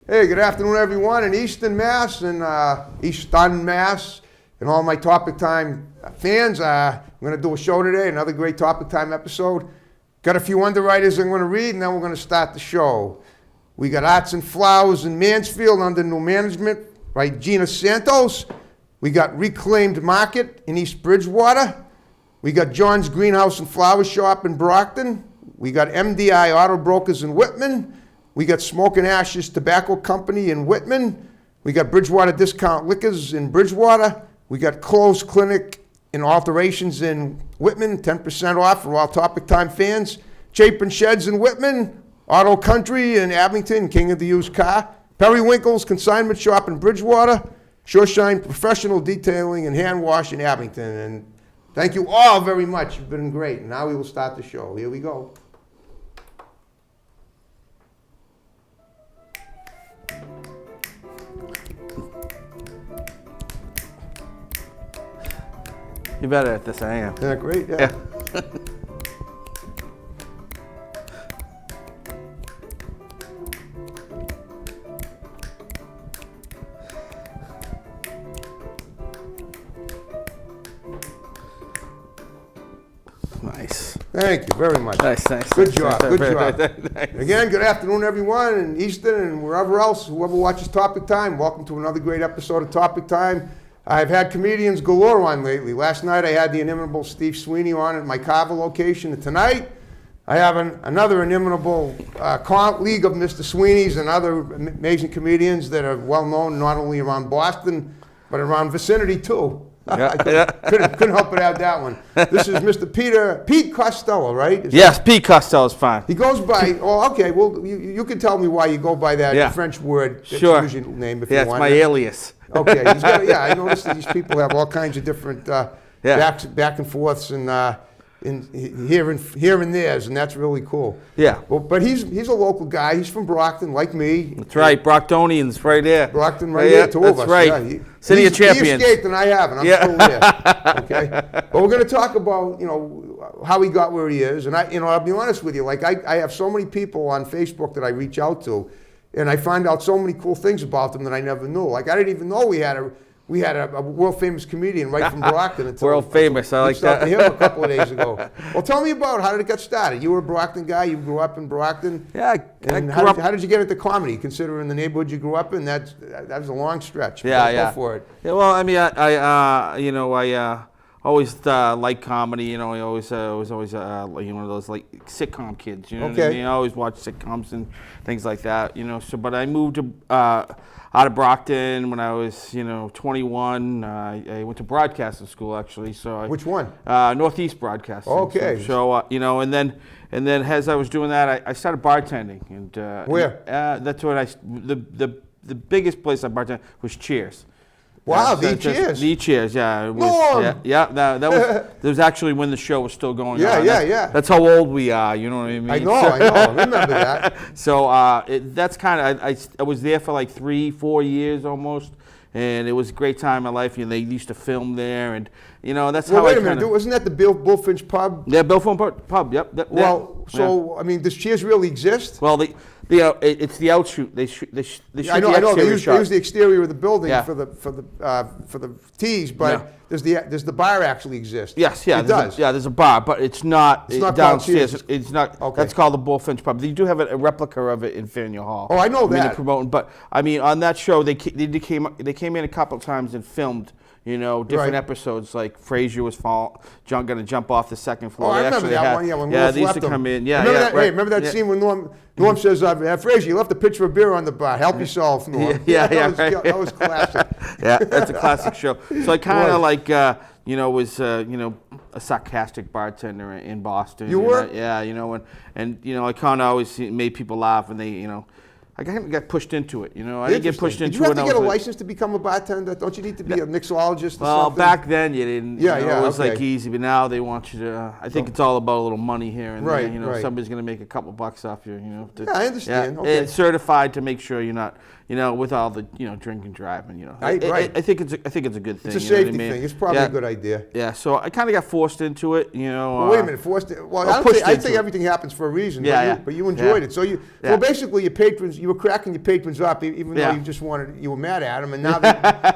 Hey, good afternoon, everyone in Easton, Mass, and Easton, Mass, and all my Topic Time fans. I'm going to do a show today, another great Topic Time episode. Got a few underwriters I'm going to read, and then we're going to start the show. We got Arts and Flowers in Mansfield under new management by Gina Santos. We got Reclaimed Market in East Bridgewater. We got John's Greenhouse and Flower Shop in Brockton. We got MDI Auto Brokers in Whitman. We got Smoke and Ashes Tobacco Company in Whitman. We got Bridgewater Discount Liquors in Bridgewater. We got Close Clinic and Alterations in Whitman, 10% off for all Topic Time fans. Chapin Sheds in Whitman. Auto Country in Abington, King of the Used Car. Periwinkle's Consignment Shop in Bridgewater. Shoreshine Professional Detailing and Hand Wash in Abington. And thank you all very much. You've been great. Now we will start the show. Here we go. You're better at this than I am. Isn't that great? Yeah. Nice. Thank you very much. Nice, thanks. Good job, good job. Nice. Again, good afternoon, everyone in Easton and wherever else, whoever watches Topic Time. Welcome to another great episode of Topic Time. I've had comedians galore on lately. Last night I had the inimitable Steve Sweeney on at my Carver location. And tonight I have another inimitable league of Mr. Sweeney's and other amazing comedians that are well known not only around Boston, but around vicinity too. Yeah, couldn't help it out that one. This is Mr. Pete Costello, right? Yes, Pete Costello's fine. He goes by, oh, okay, well, you can tell me why you go by that French word. Sure. Use your name if you want. That's my alias. Okay, I noticed that these people have all kinds of different back and forths and here and there's, and that's really cool. Yeah. Well, but he's a local guy. He's from Brockton, like me. That's right, Brocktonians right there. Brockton right there, two of us. That's right. Yeah, City of Champions. He escaped and I haven't. I'm still there. Okay. But we're going to talk about, how he got where he is. And I'll be honest with you, like I have so many people on Facebook that I reach out to, and I find out so many cool things about them that I never knew. Like I didn't even know we had a world famous comedian right from Brockton. World famous, I like that. To him a couple of days ago. Well, tell me about how did it get started? You were a Brockton guy. You grew up in Brockton. Yeah, and how did you get into comedy? Considering the neighborhood you grew up in, that was a long stretch. Yeah. Go for it. Yeah, well, I mean, I always liked comedy. I was always one of those like sitcom kids. You know what I mean? I always watched sitcoms and things like that. So but I moved to out of Brockton when I was 21. I went to broadcasting school actually. So which one? Northeast Broadcasting. Okay. So and then as I was doing that, I started bartending. And where? That's when the biggest place I bartended was Cheers. Wow, the Cheers. The Cheers, yeah. It was, that was actually when the show was still going on. Yeah. That's how old we are, you know what I mean? I know, I remember that. So that's kind of, I was there for like 3-4 years almost, and it was a great time in my life. They used to film there, and that's how wait a minute, wasn't that the Bullfinch Pub? Yeah, Bullfinch Pub, yep. I mean, does Cheers really exist? Well, it's the outshoot. They shoot I know. They use the exterior of the building for the teas, but does the bar actually exist? Yes, it does. There's a bar, but it's not downstairs. It's not. Okay. That's called the Bullfinch Pub. They do have a replica of it in Faneuil Hall. Oh, I know that. They're promoting, but I mean, on that show, they came in a couple of times and filmed. Different episodes, like Frasier was going to jump off the second floor. Oh, I remember that one. Yeah, when Wolf they used left to come in. Remember that scene when Norm says, Frasier, you left a pitcher of beer on the bar. Help yourself, Norm. That was classic. Yeah, that's a classic show. So I kind of was a sarcastic bartender in Boston. You were? And I kind of always made people laugh, and they, I kind of got pushed into it, I didn't get pushed into it. Did you have to get a license to become a bartender? Don't you need to be a mixologist or well, something? back then you didn't. It was okay. like easy, but now they want you to. I think it's all about a little money here and right, there. Right. Somebody's going to make a couple bucks off you. I understand. Okay. And certified to make sure you're not. with all the drinking and driving. I think it's a good thing. It's a safety thing. It's probably a good idea. Yeah. So I kind of got forced into it. Well, wait a minute, forced. Well, I think everything happens for a reason. But you enjoyed it. So so basically, your patrons, you were cracking your patrons up, even though Yeah. you were mad at them, and now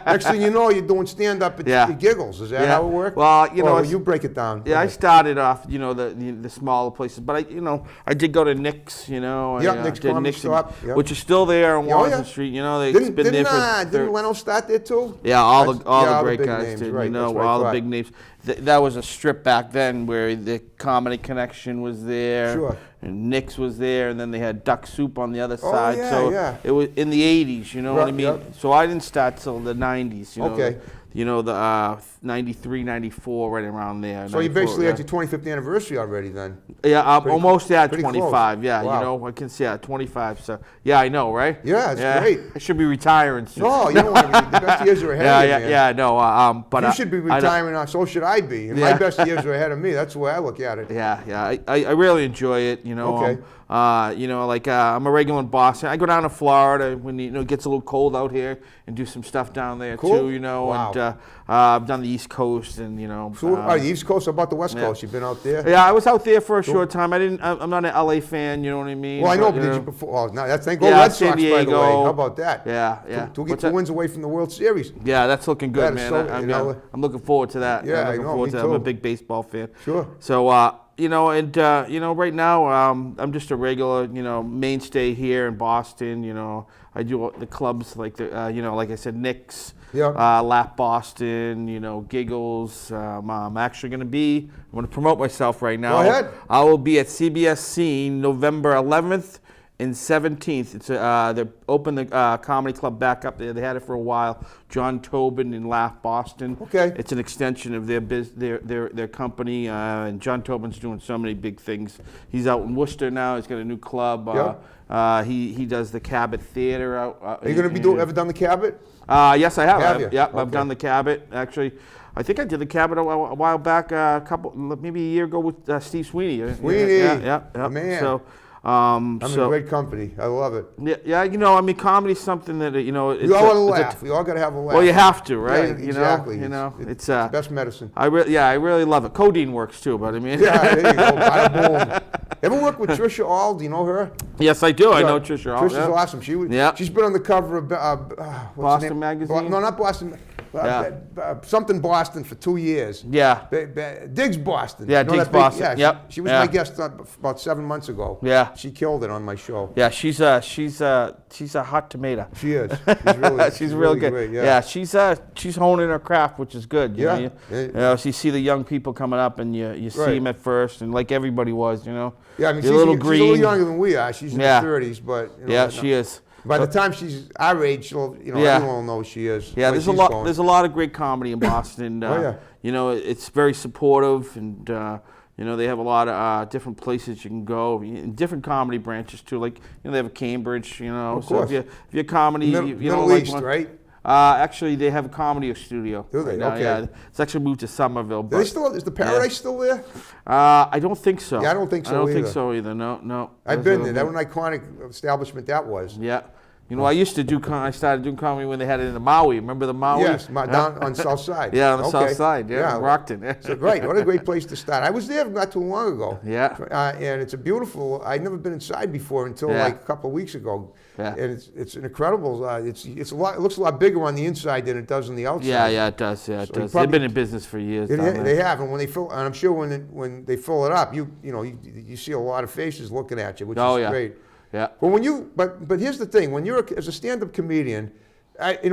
next thing you know, you're doing stand-up at Giggles. Is that how it worked? Well, or you break it down. Yeah, I started off, the smaller places, but I did go to Nick's, Nick's did Comedy Shop, yep. which is still there on Washington yeah. Street. It's been there for. Didn't Leno start there too? Yeah, all the great big guys names, did. right, that's what I All the thought. big names. That was a strip back then where the Comedy Connection was there. Sure. And Nick's was there, and then they had Duck Soup on the other side. yeah, so yeah. it was in the 80s, you know what I mean? Yep. So I didn't start till the 90s, Okay. The 93, 94, right around there. So you 94, basically yeah. had your 25th anniversary already then? Yeah, I'm Pretty almost at pretty 25. close. Yeah, Wow. I can see 25. So yeah, I know, right? Yeah, it's great. I should be retiring soon. No, you don't want to be. The best years are ahead of you, man. No. But You should be retiring, so should I be. And my Yeah. best years are ahead of me. That's the way I look at it. Yeah. I really enjoy it. Okay. I'm a regular in Boston. I go down to Florida when it gets a little cold out here and do some stuff down there Cool. too. Wow. And I've done the East Coast and So, the East Coast, how about the West Coast? You've been out there? Yeah, I was out there for a short time. I'm not an LA fan. You know what I mean? Well, I know, But, but did you before? Oh, no, that's thank go Yeah, Red San Sox, by the way. Diego. How about that? Yeah. To What's get that? 2 wins away from the World Series. Yeah, that's looking good, That is man. so- I'm looking forward to that. Yeah, I'm I looking know, forward me to that. I'm a too. big baseball fan. Sure. So, right now, I'm just a regular, mainstay here in Boston. I do the clubs like like I said, Nick's, Yeah. Lap Boston, Giggles. I'm actually going to promote myself right now. Go ahead. I will be at CBS Scene November 11th and 17th. It's they opened the comedy club back up there. They had it for a while. John Tobin in Laugh Boston. Okay. It's an extension of their company, and John Tobin's doing so many big things. He's out in Worcester now. He's got a new club. He does the Cabot Theater out. Are you going to be ever done the Cabot? Yes, I have. Have you? Yep, Okay. I've done the Cabot actually. I think I did the Cabot a while back, maybe a year ago with Steve Sweeney. Sweeney. Yeah. The man. So, I'm in great company. I love it. Yeah. Comedy's something that We all want to laugh. We all got to have a laugh. Well, you have to, right? Yeah, exactly. It's the best medicine. I really love it. Codeine works too, but I mean. Yeah, there you go. Bada boom. Ever work with Trisha Aul? Do you know her? Yes, I do. I know Trisha Aul. Trisha's Yeah. awesome. She's been on the cover of what's the Boston name? Magazine? No, not Boston. Something Boston for 2 years. Yeah. Diggs Boston. Yeah, You know Diggs that big- Boston. Yeah, Yep. She was Yeah. my guest about 7 months ago. Yeah. She killed it on my show. Yeah, she's a hot tomato. She is. She's really, she's real good. Great, yeah, she's honing her craft, which is good. Yeah. So you see the young people coming up, and you see them at first, and like everybody was, Yeah, I mean, she's a little green. She's a little younger than we are. She's in her 30s, but she is. By the time she's our age, everyone will know who she is. Yeah, there's a lot of great comedy in Boston. It's very supportive, and they have a lot of different places you can go, in different comedy branches too. Like they have a Cambridge, Of So course. if you're comedy, you Middle don't like East, one. right? Actually, they have a comedy studio. Do they? right now, Okay. Yeah, it's actually moved to Somerville. Is But the Paradise still there? I don't think so. Yeah, I don't think so I don't either. think so either. No. I've been there. That was an iconic establishment that was. Yeah. I used to do. I started doing comedy when they had it in the Maui. Remember the Maui? Yes, down on South Side. Yeah, on the Okay. South Side. Yeah, in Brockton. So great. What a great place to start. I was there not too long ago. Yeah. And it's a beautiful. I'd never been inside before until like a couple of weeks ago. Yeah. And it's an incredible. It's a lot. It looks a lot bigger on the inside than it does on the outside. Yeah, it does. Yeah, it does. probably- They've been in business for years. down there. They have, and when they fill, and I'm sure when they fill it up, you see a lot of faces looking at you, which is great. Yeah. But but here's the thing: when you're as a stand-up comedian,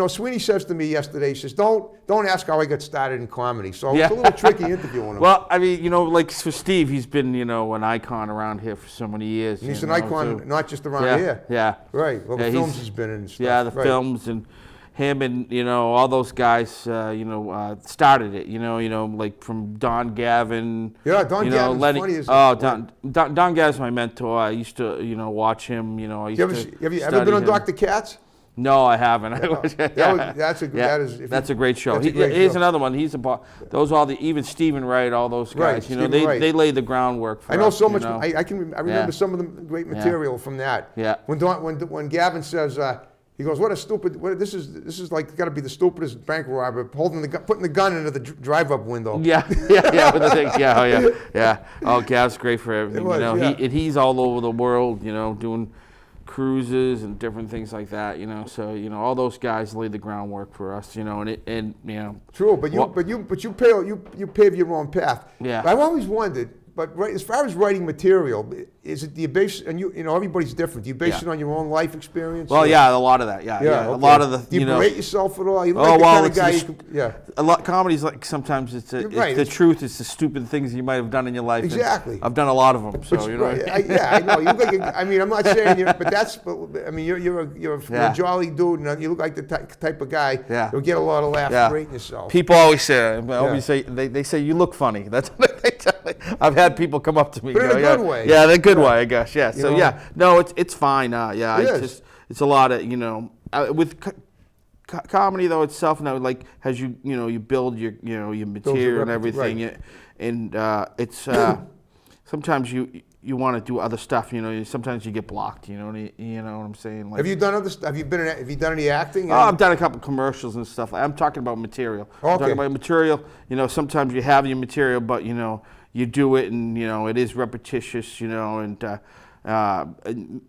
Sweeney says to me yesterday, he says, "Don't ask how I got started in comedy." So it's a little tricky interviewing him. Well, I mean, like for Steve, he's been an icon around here for so many years. And he's an icon, not just around here. Yeah. Right. Well, the films he's been in and stuff. Yeah, the films and him and all those guys, started it. Like from Don Gavin. Yeah, Don Gavin's Lenny. funny as Don Gavin's my mentor. I used to watch him. I used Have you ever study been on him. Dr. Katz? No, I haven't. That's a great show. That's a great Here's show. another one. Those are even Stephen Wright, all those guys. Right, Stephen Wright. They laid the groundwork for I know us, so much. I remember some of the great material from that. Yeah. When Gavin says. He goes, "What a stupid! This is like got to be the stupidest bank robber putting the gun into the drive-up window." Yeah, with the thing. Yeah. Oh, Gav's great for everything. It was, He's all over the world. Doing cruises and different things like that, you know. So, you know, all those guys laid the groundwork for us, you know, and you know. True, but you pave your own path. Yeah. I've always wondered, but as far as writing material, is it, do you base, and you know, everybody's different. Do you base it on your own life experience? Well, yeah, a lot of that, yeah. Okay. A lot of the, do you know. berate yourself at all? You look like the kind of guy you could, yeah. A lot comedy's like sometimes it's the truth. It's the stupid things you might have done in your life. Exactly. I've done a lot of them, so you know. I know. You look like I mean, I'm not saying you, but I mean, you're a jolly dude, and you look like the type of guy who'll get a lot of laughs berating yourself. People always say, they say you look funny. That's what they tell me. I've had people come up to me. But in a good way. Yeah, in a good way, I guess. Yeah. So know? yeah, no, it's fine. It's a lot of, you know, with comedy though itself now, like as you build your your material and everything, right. and it's sometimes you want to do other stuff, you know. Sometimes you get blocked, you know. You know what I'm saying? Like, have you done other stuff? Have you done any acting? Oh, I've done a couple commercials and stuff. I'm talking about material. Okay. I'm talking about material. You know, sometimes you have your material, but you know you do it, and you know it is repetitious, you know, and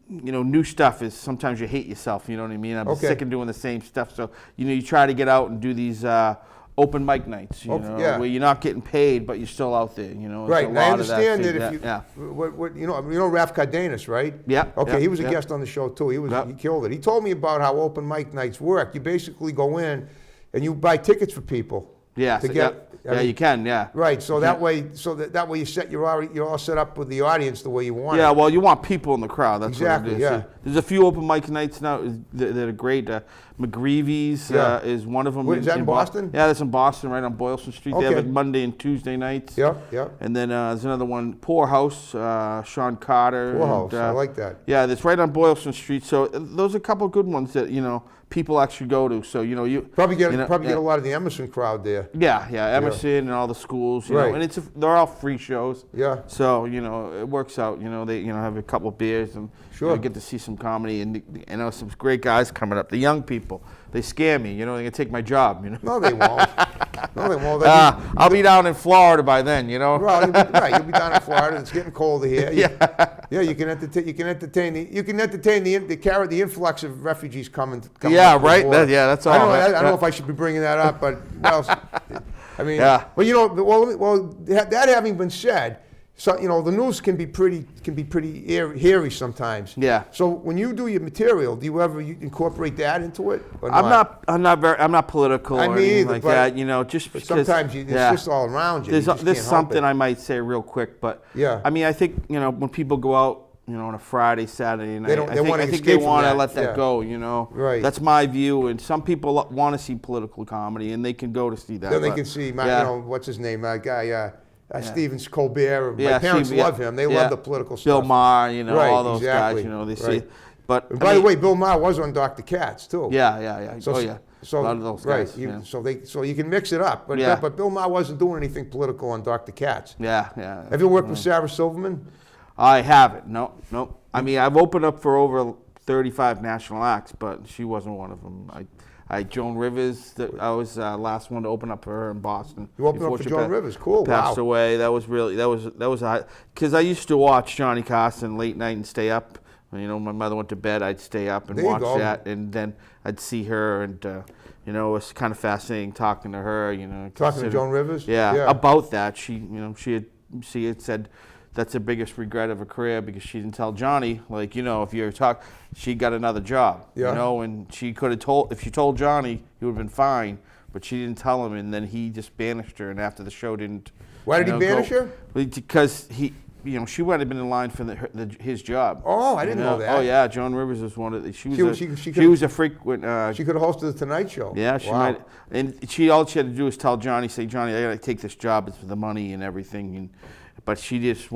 you know, new stuff is sometimes you hate yourself. You know what I mean? I'm sick of doing the same stuff. So you know, you try to get out and do these open mic nights. You know, where you're not getting paid, but you're still out there. You know, right. And I understand that if you, what you know Ralph Cardenas, right? Yeah. Okay, he was a guest on the show too. He killed it. He told me about how open mic nights work. You basically go in and you buy tickets for people. Yeah. To get. I mean, you can, yeah. Right, so that way, you're all set up with the audience the way you want. Yeah, well, you want people in the crowd. That's exactly. What it is. Yeah. There's a few open mic nights now that are great. McGreevy's is one of them. Is that in Boston? Yeah, that's in Boston, right on Boylston Street. Okay. They have it Monday and Tuesday nights. Yeah, yeah. And then there's another one, Poorhouse, Sean Carter. Poorhouse, I like that. Yeah, that's right on Boylston Street. So those are a couple of good ones that you know people actually go to. So you know you probably get a lot of the Emerson crowd there. Yeah, Emerson and all the schools. You know, and they're all free shows. Yeah. So you know it works out. You know they have a couple of beers and get to see some comedy and you know some great guys coming up. The young people, they scare me. You know, they're gonna take my job. You know. No, they won't. No, they won't. I'll be down in Florida by then. You know. Well, you'll be down in Florida. It's getting colder here. Yeah, you can entertain the influx of refugees coming. Yeah, right. That's all. I don't know if I should be bringing that up, but well, I mean, well, you know, that having been said, so you know, the news can be pretty hairy sometimes. Yeah. So when you do your material, do you ever incorporate that into it? Or I'm not political or anything like that. You know, just because sometimes it's just all around you. There's something I might say real quick, but I mean, I think you know when people go out, you know, on a Friday, Saturday night, I think they want to let that go. You know, right? That's my view, and some people want to see political comedy, and they can go to see that. Then they can see you know, what's his name, guy. Stephen Colbert. My parents love him. They love the political stuff. Bill Maher, you know, all those guys. You know, they see. But and by the way, Bill Maher was on Dr. Katz too. Yeah. So, a lot of those guys. So you can mix it up. But Bill Maher wasn't doing anything political on Dr. Katz. Yeah. Have you worked with Sarah Silverman? I haven't. No. I mean, I've opened up for over 35 national acts, but she wasn't one of them. Joan Rivers, I was the last one to open up for her in Boston. You opened up for Joan Rivers, cool. Passed away. That was because I used to watch Johnny Carson late night and stay up. You know, my mother went to bed, I'd stay up and watch that, and then I'd see her, and you know, it was kind of fascinating talking to her. You know, talking to Joan Rivers. Yeah, about that. She had said that's the biggest regret of her career because she didn't tell Johnny, like, you know, if you talk, she got another job, you know, and she could have told, if she told Johnny, he would have been fine, but she didn't tell him, and then he just banished her, and after the show didn't. Why did he banish her? Because she would have been in line for his job. Oh, I didn't know that. Oh yeah, Joan Rivers was one of the. She was a frequent. She could have hosted the Tonight Show. Yeah, she might. And all she had to do was tell Johnny, say, Johnny, I got to take this job. It's for the money and everything. But she just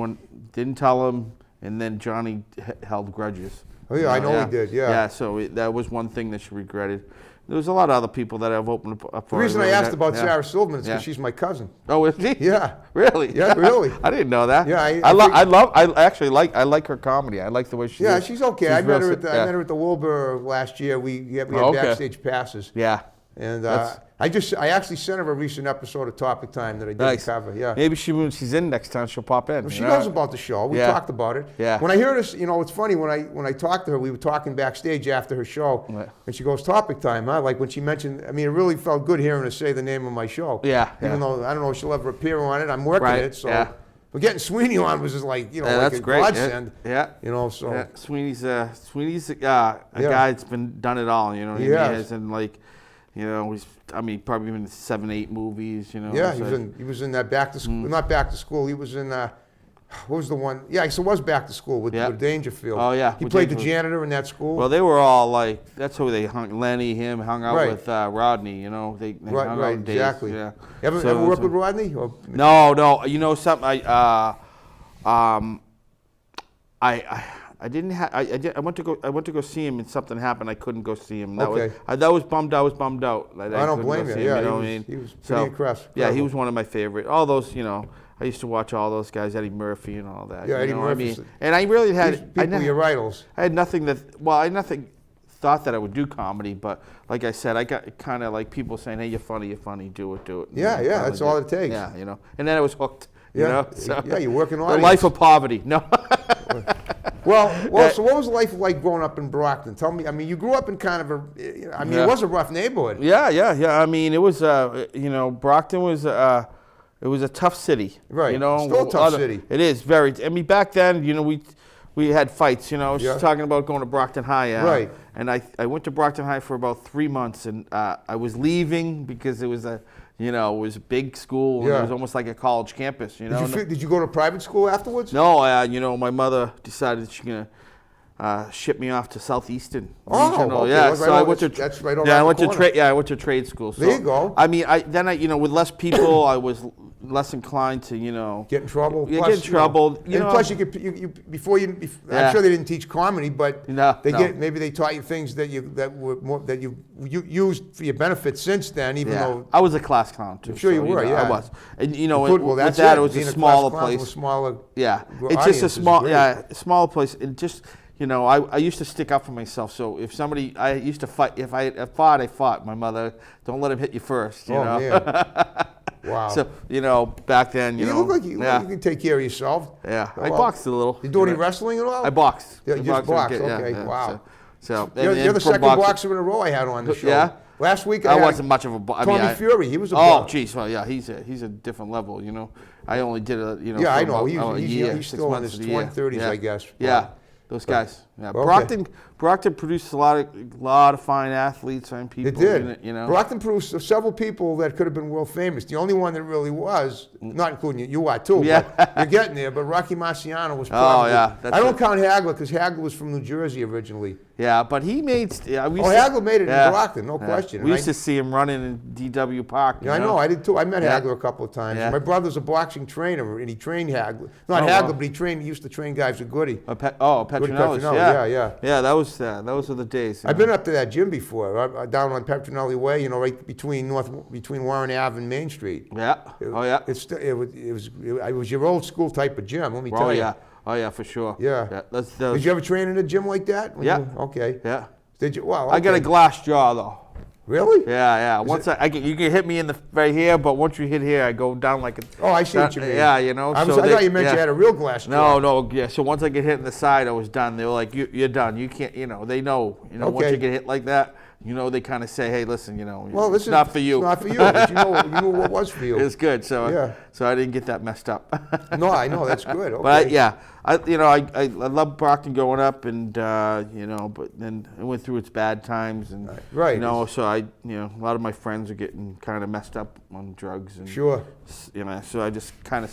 didn't tell him, and then Johnny held grudges. Oh yeah, I know he did. Yeah. Yeah, so that was one thing that she regretted. There was a lot of other people that I've opened up for. The reason I asked about Sarah Silverman is because she's my cousin. Oh, is she? Yeah. Really? Yeah, really. I didn't know that. Yeah, I like her comedy. I like the way she. Yeah, she's okay. I met her at the Wilbur last year. We had backstage passes. Yeah. And I actually sent her a recent episode of Topic Time that I didn't cover. Yeah. Maybe when she's in next time, she'll pop in. Well, she knows about the show. We talked about it. Yeah. When I hear this, it's funny when I talked to her, we were talking backstage after her show, and she goes, "Topic Time, huh?" Like when she mentioned, it really felt good hearing her say the name of my show. Yeah. Even though I don't know if she'll ever appear on it, I'm working it. So. Yeah. But getting Sweeney on was just like, like that's a great. godsend. Yeah. So. Yeah. Sweeney's a guy that's done it all. He has, and he's probably been in 7, 8 movies. Yeah, he was in that Back to School, not Back to School. He was in what was the one? Yeah, so it was Back to School with Dangerfield. Oh yeah, he played the janitor in that school. Well, they were all that's who they hung. Lenny, him hung out with Rodney. They hung out exactly. Yeah. Ever worked with Rodney? Or? No. Something I didn't have. I went to go see him, and something happened. I couldn't go see him. That was bummed. I was bummed out. I don't blame you. Yeah, he was pretty impressed. Yeah, he was one of my favorite. All those, I used to watch all those guys, Eddie Murphy and all that. Yeah, Eddie Murphy. And I really had your idols. I had nothing thought that I would do comedy, but like I said, I got kind of like people saying, "Hey, you're funny, do it." Yeah, that's all it takes. Yeah, and then I was hooked. So, you're working on the life of poverty. No. Well. So what was life like growing up in Brockton? Tell me. You grew up in kind of it was a rough neighborhood. Yeah. It was. Brockton was. It was a tough city. Right. Still a tough city. It is very. Back then, we had fights. I was talking about going to Brockton High. Right. And I went to Brockton High for about 3 months, and I was leaving because it was it was a big school, and it was almost like a college campus. Did you go to private school afterwards? No, my mother decided she's gonna ship me off to South Easton. Okay. Yeah, so I went to that's right over I went to trade school. So, there you go. With less people, I was less inclined to get in trouble. Get in trouble. And plus, I'm sure they didn't teach comedy, but maybe they taught you things that you used for your benefit since then. Even though I was a class clown too. I'm sure you were. Yeah, I was. And with that it was a smaller place. Yeah, it's just a smaller place. And just I used to stick up for myself. So if somebody, I used to fight. If I fought, I fought. My mother, don't let him hit you first. Man. Wow. So, back then, you look like you can take care of yourself. Yeah. I boxed a little. You do any wrestling at all? I boxed. Yeah, you just boxed. Okay. Wow. So you're the second boxer in a row I had on the show. Yeah. Last week I wasn't much of a boxer. Tommy Fury, he was a boxer. Oh, geez. Well, yeah, he's a different level, I only did Yeah, I know. Year, he's still in his 30s, I guess. Yeah. Those guys. Yeah. Okay. Brockton produced a lot of fine athletes and people. It did. In it, Brockton produced several people that could have been world famous. The only one that really was, not including you are too, but you're getting there, but Rocky Marciano was probably. Oh, yeah. I don't count Hagler because Hagler was from New Jersey originally. Yeah, but he made. Hagler made it in Brockton, no question. We used to see him running in DW Park. Yeah, I know. I did too. I met Hagler a couple of times. Yeah. My brother's a boxing trainer, and he trained Hagler. Not Hagler, but he used to train guys with Goody. Petronelli. Yeah. Yeah, those were the days. I've been up to that gym before, down on Petronelli Way. right between Warren Ave and Main Street. Yeah. It was your old school type of gym. Let me tell you. Oh yeah, for sure. Yeah. Did you ever train in a gym like that? Okay. Yeah. Did you? Well, okay. I got a glass jaw though. Really? Yeah. Once you can hit me in the right here, but once you hit here, I go down like a. Oh, I see what you mean. Yeah, I thought you meant you had a real glass jaw. No. Yeah. So once I get hit in the side, I was done. They were like, "You're done. You can't." They know. Once you get hit like that, they kind of say, "Hey, listen. Well, it's not for you." It's not for you. But you knew what was for you. It's good. So so I didn't get that messed up. No, I know that's good. Okay. But I loved Brockton growing up, and but then it went through its bad times, and so I a lot of my friends are getting kind of messed up on drugs, and sure, so I just kind of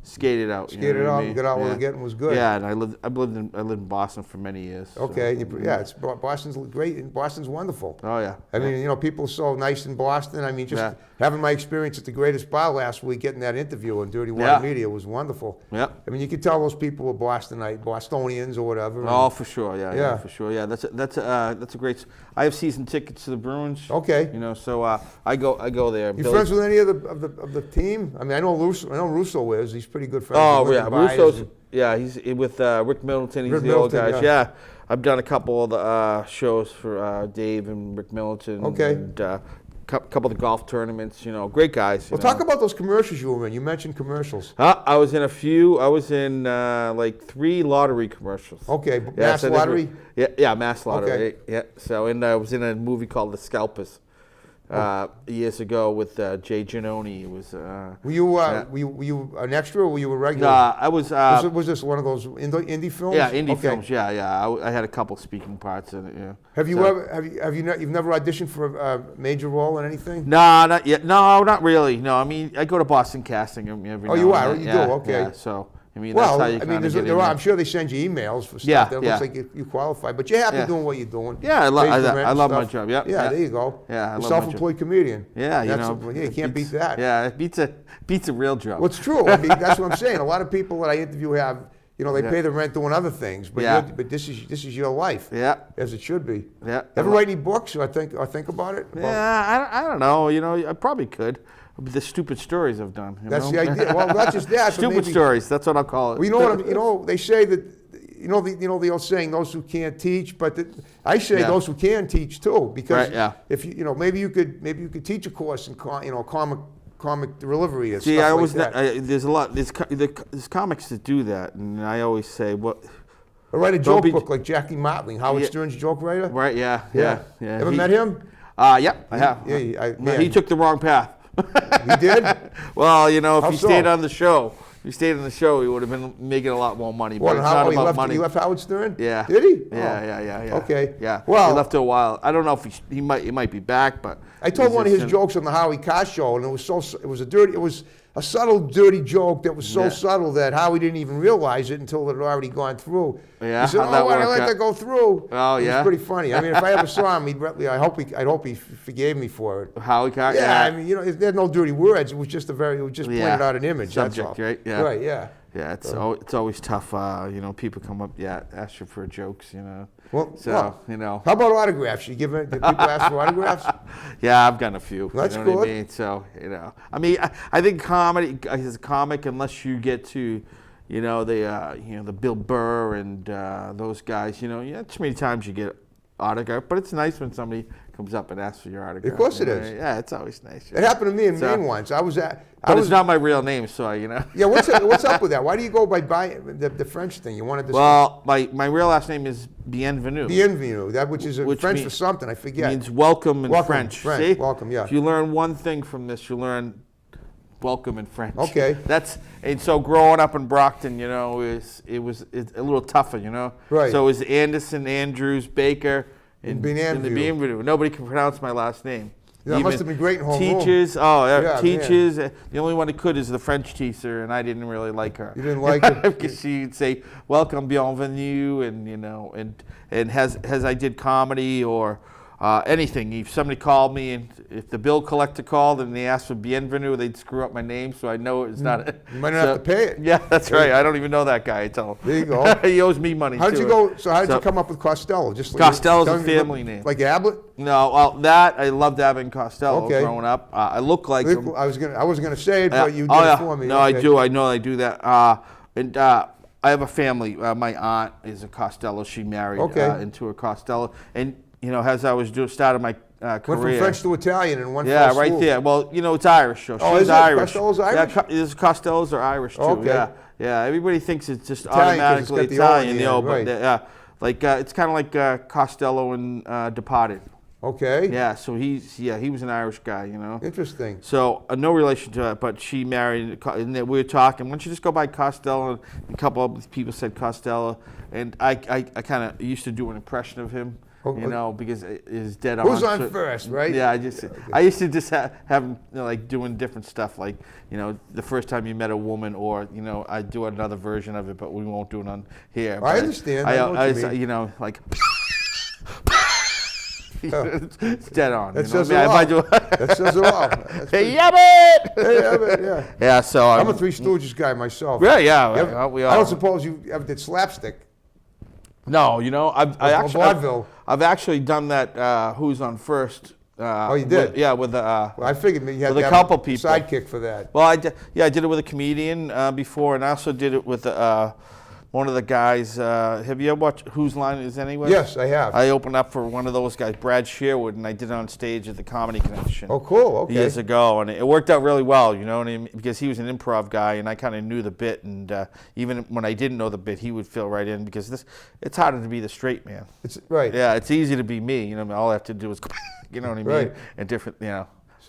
skated out. Skated out and got out while the getting was good. Yeah, and I lived in Boston for many years. Okay, so. Boston's great, and Boston's wonderful. Oh yeah. I mean, people are so nice in Boston. I mean, just having my experience at the Greatest Bar last week, getting that interview on Dirty Water Media was wonderful. Yeah. I mean, you could tell those people were Bostonians or whatever. Oh, for sure. Yeah, for sure. Yeah, that's a great. I have season tickets to the Bruins. Okay. So I go there. You friends with any of the team? I mean, I know Russo is. He's pretty good friends. Oh yeah, Russo's. He's with Rick Middleton. He's the old guys. Yeah. I've done a couple of the shows for Dave and Rick Middleton. Okay. And, couple of the golf tournaments. Great guys. Well, talk about those commercials you were in. You mentioned commercials. I was in a few. I was in like 3 lottery commercials. Okay, Mass Lottery? Yeah, Mass Lottery. Okay. Yeah. So, and I was in a movie called The Scalpers years ago with Jay Giannone. It was. Were you an extra or were you a regular? I was. Was this one of those indie films? Yeah, indie films. Yeah. I had a couple speaking parts in it. Yeah. Have you you've never auditioned for a major role in anything? No, not yet. No, not really. No, I mean I go to Boston Casting every now you and are. then. You Yeah, do. Okay. Yeah, so. I mean, that's how you kind of get in. I'm sure they send you emails for stuff that looks like you qualify, but you're happy doing what you're doing. Yeah, I love my job. Yeah, yeah, there you go. Yeah, I love self-employed comedian. Yeah, you can't beat that. Yeah, it beats a real job. Well, it's true. I mean, that's what I'm saying. A lot of people that I interview have, they pay the rent doing other things, but but this is your life. Yeah, as it should be. Yeah. Ever write any books or think about it? Yeah, I don't know. I probably could. The stupid stories I've done. That's the idea. Well, not just that. Stupid stories. That's what I'll call it. Well, they say that. The old saying, those who can't teach, but I say those who can teach too, because if maybe you could teach a course in comic delivery and See, stuff I always like that. There's a lot. There's comics that do that, and I always say, what. Or write a joke book like Jackie Martling, Howard Stern's joke writer. Right? Yeah. Ever met him? Yeah, I have. Yeah, he took the wrong path. He did? Well, if he stayed on the show, he would have been making a lot more money. But it's not about money. He left Howard Stern? Yeah. Did he? Yeah. Okay. Yeah. Well, he left it a while. I don't know if he might be back, but I told one of his jokes on the Howie Carr show, and it was a subtle, dirty joke that was so subtle that Howie didn't even realize it until it had already gone through. Yeah. He said, "Oh, why did I let that go through?" Oh, yeah. It was pretty funny. I mean, if I ever saw him, I'd hope he forgave me for it. Howie Carr. Yeah. I mean, there's no dirty words. It was just pointed out an image. Subject, that's all. right? Yeah. Right. Yeah. Yeah, it's always tough. People come up, ask you for jokes. Well, How about autographs? Do people ask for autographs? Yeah, I've gotten a few. That's you know good. What I mean? So I think comedy as a comic, unless you get to, the Bill Burr and those guys, too many times you get autograph. But it's nice when somebody comes up and asks for your autograph. Of course it is. Yeah, it's always nice. It happened to me in Maine once. But it's not my real name, so Yeah, what's up with that? Why do you go by the French thing? You wanted to. Well, my real last name is Bienvenue. Bienvenue, which is French for something. I forget. Means welcome in French. See? Welcome, yeah. If you learn one thing from this, you learn welcome in French. Okay. And so growing up in Brockton, it was a little tougher, Right. So it was Anderson, Andrews, Baker. In the Bienvenue. Nobody can pronounce my last name. That must have been great in home. Teachers, teachers. Man. The only one who could is the French teacher, and I didn't really like her. You didn't like her because she'd say "Welcome, bienvenue," and as I did comedy or anything. If somebody called me, and if the bill collector called and they asked for bienvenue, they'd screw up my name, so I know it's not. You might not have to pay it. Yeah, that's right. I don't even know that guy. I tell him. There you go. He owes me money. How did you come up with Costello? Costello's a family name. Like Ablett? No, I loved Abbott and Costello growing up. I look like him. I wasn't gonna say it, but you did it for me. No, okay. I do. I know I do that. I have a family. My aunt is a Costello. She married into a Costello, and as I was started my career. Went from French to Italian in one fell Yeah, swoop. right there. Well, it's Irish. So is she's it? Irish. Costello's Irish? Yeah, Costellos are Irish too. Okay. Yeah. Everybody thinks it's just Italian 'cause it's automatically got the O in Italian, the end, but it's kind of like Costello and Departed. Okay. Yeah, so he was an Irish guy, Interesting. So no relation to it, but she married, and we were talking. Why don't you just go by Costello? And a couple of people said Costello, and I kind of used to do an impression of him. Because it's dead on. Who's on first, right? Yeah, I used to just have him doing different stuff, like the first time you met a woman, or I do another version of it, but we won't do it on here. I understand. I know what you mean. Like. It's dead on. That says it all. That says it all. Hey, Abbott! Hey, Abbott, yeah. Yeah, so I'm a Three Stooges guy myself. Yeah. We all. I don't suppose you ever did slapstick. No, I've actually done that. Who's on first? You did? With I figured you had with to a couple people. Sidekick for that. Well, I did it with a comedian before, and I also did it with one one of the guys. Have you ever watched Whose Line Is It Anyway? Yes, I have. I opened up for one of those guys, Brad Sherwood, and I did it on stage at the Comedy Connection. Oh, cool. Okay. Years ago, and it worked out really well, you know what I mean? Because he was an improv guy, and I kind of knew the bit, and even when I didn't know the bit, he would fill right in, because it's harder to be the straight man. It's right. Yeah, it's easy to be me, you know. All I have to do is, you know what I mean? Right. And different, you know.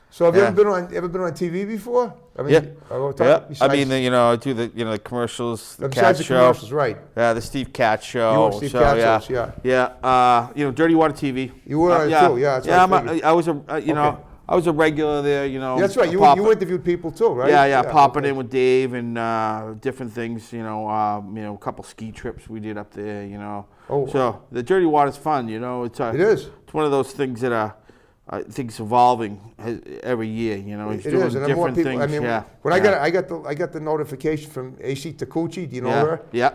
So have you ever been on TV before? I mean, I mean, you know, I do the commercials, the besides Cat the Show. commercials, right? Yeah, the Steve Cat Show. You were Steve Cat shows, yeah. Yeah, you know, Dirty Water TV. You were too, yeah. That's I was a, you know, I was a regular there, you know. Yeah, that's right. You interviewed people too, right? Yeah, popping in with Dave and different things, you know, a couple ski trips we did up there, you know. Oh. So the Dirty Water's fun, you know. It is. It's one of those things that I think it's evolving every year, you know. He's It doing is, and different more people. things. I mean, when I got the notification from AC Takuchi. Do you know her? Yeah.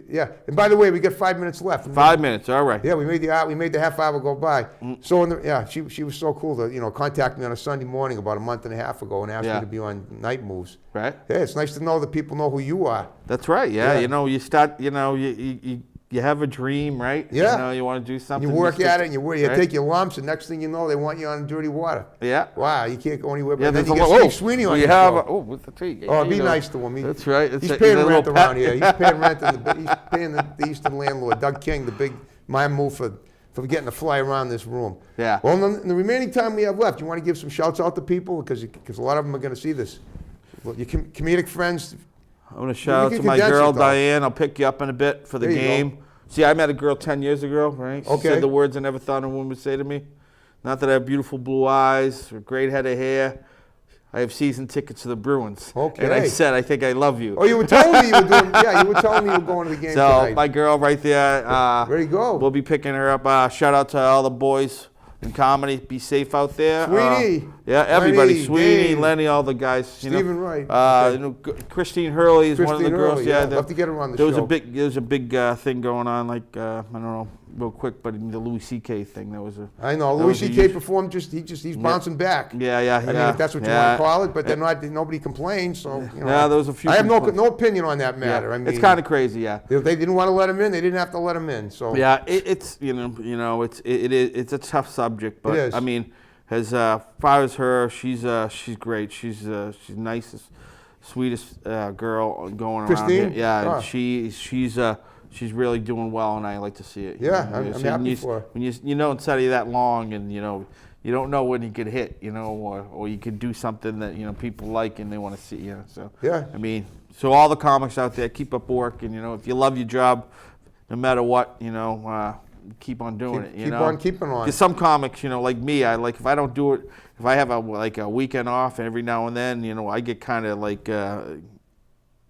Yeah. And by the way, we got 5 minutes left. 5 minutes. All right. Yeah, we made the half hour go by. So she was so cool to contact me on a Sunday morning about a month and a half ago and ask me to be on Night Moves. Right. Yeah, it's nice to know that people know who you are. That's right. Yeah. You know, you start. You know, you have a dream, right? Yeah. You know, you want to do something. You work at it, and you take your lumps, and next thing you know, they want you on Dirty Water. Yeah. Wow, you can't go anywhere. Yeah, But then you get Steve Sweeney on your show. What's the treat? Oh, be nice to him. That's right. He's paying rent around here. He's paying rent. He's paying the Easton landlord, Doug King, the big move for getting to fly around this room. Yeah. Well, in the remaining time we have left, you want to give some shouts out to people because a lot of them are going to see this. Well, your comedic friends. I want to shout out to my girl Diane. I'll pick you up in a bit for the game. See, I met a girl 10 years ago, right? She said the words I never thought a woman would say to me. Not that I have beautiful blue eyes or great head of hair. I have season tickets to the Bruins. Okay. And I said, I think I love you. Oh, you were telling me you were doing, you were telling me you were going to the game tonight. So, my girl right there. There you go. We'll be picking her up. Shout out to all the boys in comedy. Be safe out there. Sweeney. Everybody. Lenny, Sweeney, Dave, Lenny, all the guys. Stephen Wright. You know, Christine Hurley is one of the girls. Hurley, yeah, love to get her on the show. There was a big thing going on, like I don't know, real quick, but the Louis C.K. thing. That was a. I know Louis C.K. performed. He's bouncing back. Yeah. I mean, if that's what you want to call it, but nobody complains. So yeah, there was a few. I have no opinion on that matter. Yeah. I mean, it's kind of crazy. Yeah. If they didn't want to let him in, they didn't have to let him in. So yeah, it's it's a tough subject, but it is. I mean, as far as her, she's great. She's nicest, sweetest girl going Christine? around here. Yeah, and she's really doing well, and I like to see it. Yeah, I'm happy for her. When you don't study that long, and you don't know when you get hit, or you could do something that people like and they want to see. So yeah, I mean, so all the comics out there, keep up work, and if you love your job, no matter what, keep on doing it. Keep on keeping on. Because some comics, like me, if I don't do it, if I have a weekend off every now and then, I get kind of like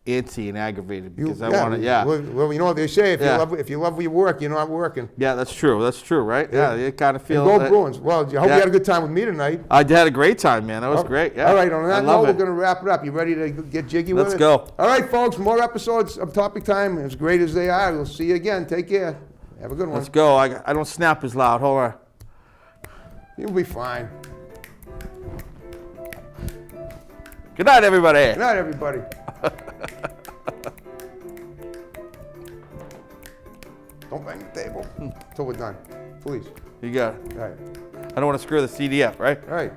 antsy and aggravated because I want to. Yeah. Well, they say if you love your work, you're not working. Yeah, that's true. That's true, right? Yeah, you kind of feel. And go Bruins. Well, I hope you had a good time with me tonight. I had a great time, man. That was great. Yeah. All right, on that note, we're going to wrap it up. You ready to get jiggy with it? Let's go. All right, folks, more episodes of Topic Time. As great as they are, we'll see you again. Take care. Have a good one. Let's go. I don't snap as loud. Hold on. You'll be fine. Good night, everybody. Good night, everybody. Don't bang the table until we're done, please. You got it. All right. I don't want to screw the CDF, right? All right.